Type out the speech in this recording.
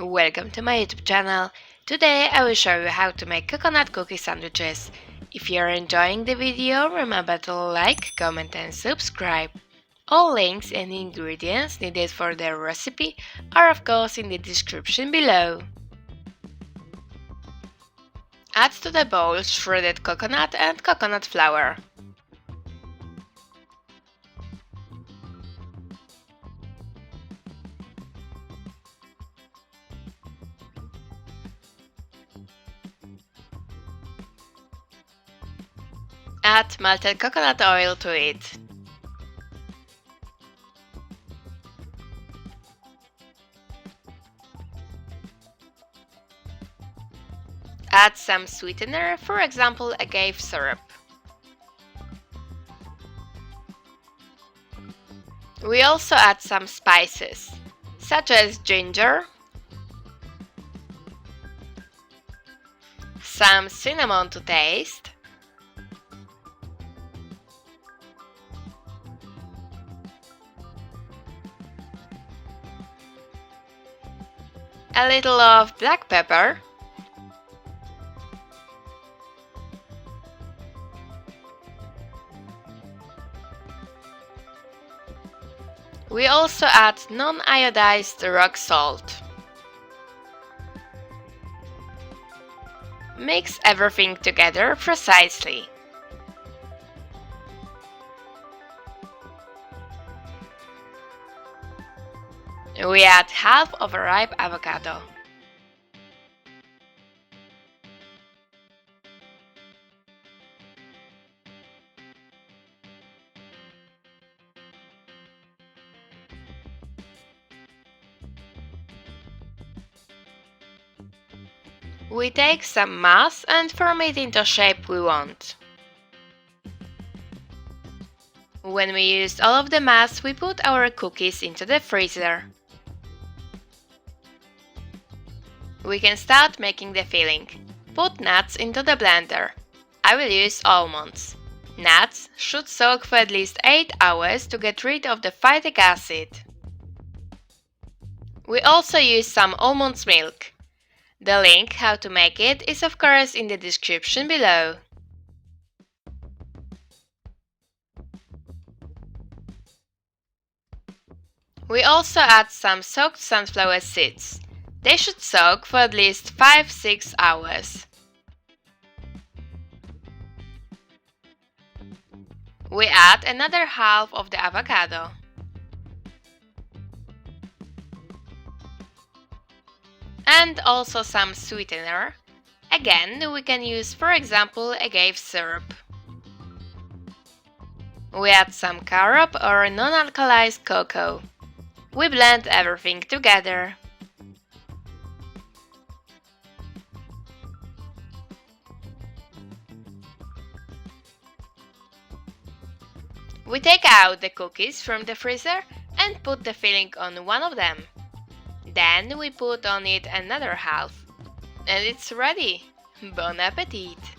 Welcome to my YouTube channel. Today I will show you how to make coconut cookie sandwiches. If you are enjoying the video, remember to like, comment and subscribe. All links and ingredients needed for the recipe are of course in the description below. Add to the bowl shredded coconut and coconut flour. Add melted coconut oil to it. Add some sweetener, for example agave syrup. We also add some spices, such as ginger, some cinnamon to taste, a little of black pepper, we also add non-iodized rock salt. Mix everything together precisely. We add half of a ripe avocado. We take some mass and form it into shape we want. When we used all of the mass, we put our cookies into the freezer. We can start making the filling. Put nuts into the blender. I will use almonds. Nuts should soak for at least 8 hours to get rid of the phytic acid. We also use some almond milk. The link how to make it is of course in the description below. We also add some soaked sunflower seeds. They should soak for at least 5-6 hours. We add another half of the avocado. And also some sweetener. Again, we can use for example agave syrup. We add some carob or non-alkalized cocoa. We blend everything together. We take out the cookies from the freezer and put the filling on one of them. Then we put on it another half. And it's ready! Bon appetit!